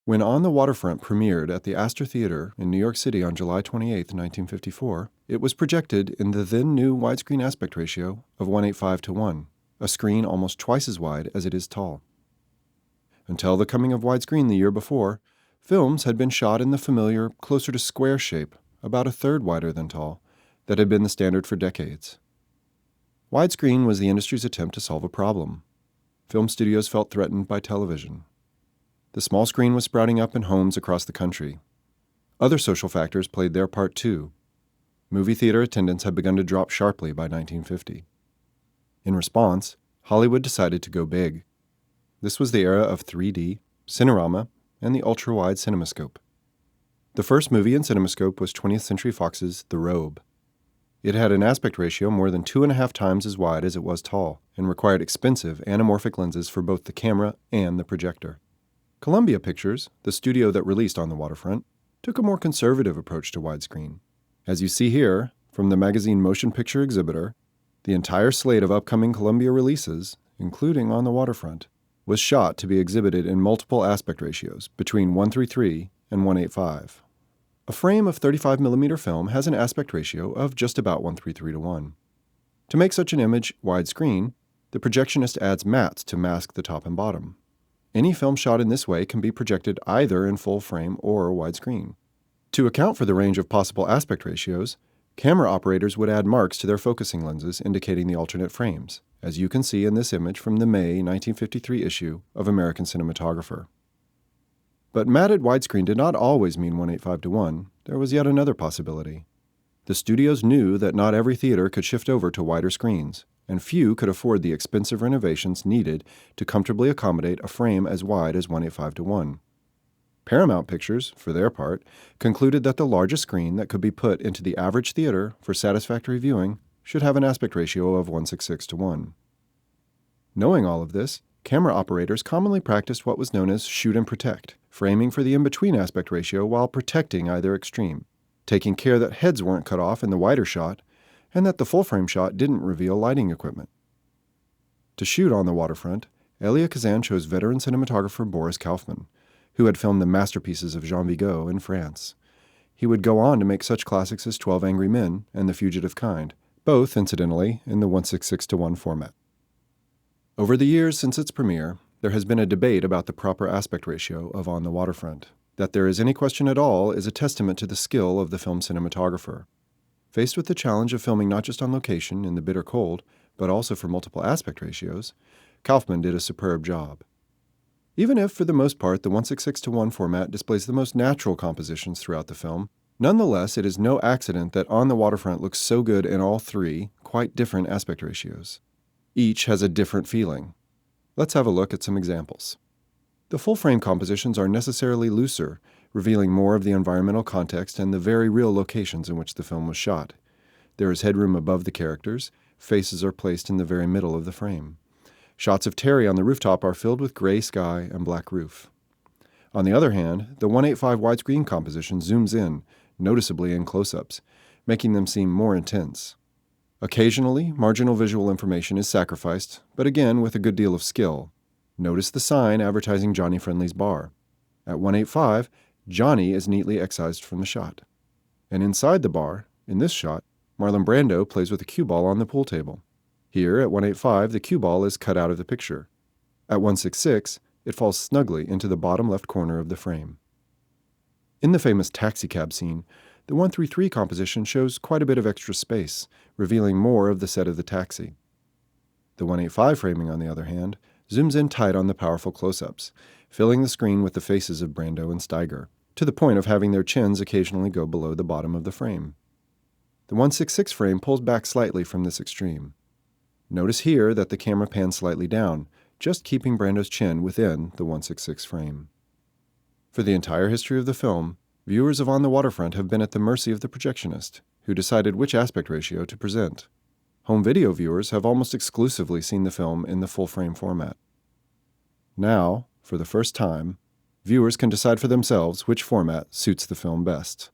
When On the Waterfront premiered at the Astor Theater in New York City on July 28, 1954, it was projected in the then-new widescreen aspect ratio of 1:8:5, a screen almost twice as wide as it is tall. Until the coming of widescreen the year before, films had been shot in the familiar, closer to square shape, about a third wider than tall, that had been the standard for decades. Widescreen was the industry's attempt to solve a problem. Film studios felt threatened by television. The small screen was sprouting up in homes across the country. Other social factors played their part too. Movie theater attendance had begun to drop sharply by 1950. In response, Hollywood decided to go big. This was the era of 3D, Cinerama, and the ultra-wide CinemaScope. The first movie in CinemaScope was 20th Century Fox's The Robe. It had an aspect ratio more than 2.5 times as wide as it was tall, and required expensive anamorphic lenses for both the camera and the projector. Columbia Pictures, the studio that released On the Waterfront, took a more conservative approach to widescreen. As you see here, from the magazine Motion Picture Exhibitor, the entire slate of upcoming Columbia releases, including On the Waterfront, was shot to be exhibited in multiple aspect ratios between 1:3:3 and 1:8:5. A frame of 35mm film has an aspect ratio of just about 1:3:3. To make such an image widescreen, the projectionist adds mats to mask the top and bottom. Any film shot in this way can be projected either in full frame or widescreen. To account for the range of possible aspect ratios, camera operators would add marks to their focusing lenses indicating the alternate frames, as you can see in this image from the May 1953 issue of American Cinematographer. But matted widescreen did not always mean 1:8:5. There was yet another possibility. The studios knew that not every theater could shift over to wider screens, and few could afford the expensive renovations needed to comfortably accommodate a frame as wide as 1:8:5. Paramount Pictures, for their part, concluded that the largest screen that could be put into the average theater for satisfactory viewing should have an aspect ratio of 1:6:6. Knowing all of this, camera operators commonly practiced what was known as shoot and protect, framing for the in-between aspect ratio while protecting either extreme, taking care that heads weren't cut off in the wider shot and that the full-frame shot didn't reveal lighting equipment. To shoot On the Waterfront, Elia Kazan chose veteran cinematographer Boris Kaufman, who had filmed the masterpieces of Jean Vigo in France. He would go on to make such classics as 12 Angry Men and The Fugitive Kind, both, incidentally, in the 1:6:6 format. Over the years since its premiere, there has been a debate about the proper aspect ratio of On the Waterfront. That there is any question at all is a testament to the skill of the film cinematographer. Faced with the challenge of filming not just on location in the bitter cold, but also for multiple aspect ratios, Kaufman did a superb job. Even if, for the most part, the 1:6:6 format displays the most natural compositions throughout the film, nonetheless it is no accident that On the Waterfront looks so good in all three, quite different aspect ratios. Each has a different feeling. Let's have a look at some examples. The full-frame compositions are necessarily looser, revealing more of the environmental context and the very real locations in which the film was shot. There is headroom above the characters, faces are placed in the very middle of the frame. Shots of Terry on the rooftop are filled with gray sky and black roof. On the other hand, the 1:8:5 widescreen composition zooms in, noticeably in close-ups, making them seem more intense. Occasionally, marginal visual information is sacrificed, but again with a good deal of skill. Notice the sign advertising Johnny Friendly's bar. At 1:8:5, Johnny is neatly excised from the shot. And inside the bar, in this shot, Marlon Brando plays with a cue ball on the pool table. Here, at 1:8:5, the cue ball is cut out of the picture. At 1:6:6, it falls snugly into the bottom left corner of the frame. In the famous taxicab scene, the 1:3:3 composition shows quite a bit of extra space, revealing more of the set of the taxi. The 1:8:5 framing, on the other hand, zooms in tight on the powerful close-ups, filling the screen with the faces of Brando and Steiger, to the point of having their chins occasionally go below the bottom of the frame. The 1:6:6 frame pulls back slightly from this extreme. Notice here that the camera pans slightly down, just keeping Brando's chin within the 1:6:6 frame. For the entire history of the film, viewers of On the Waterfront have been at the mercy of the projectionist, who decided which aspect ratio to present. Home video viewers have almost exclusively seen the film in the full-frame format. Now, for the first time, viewers can decide for themselves which format suits the film best.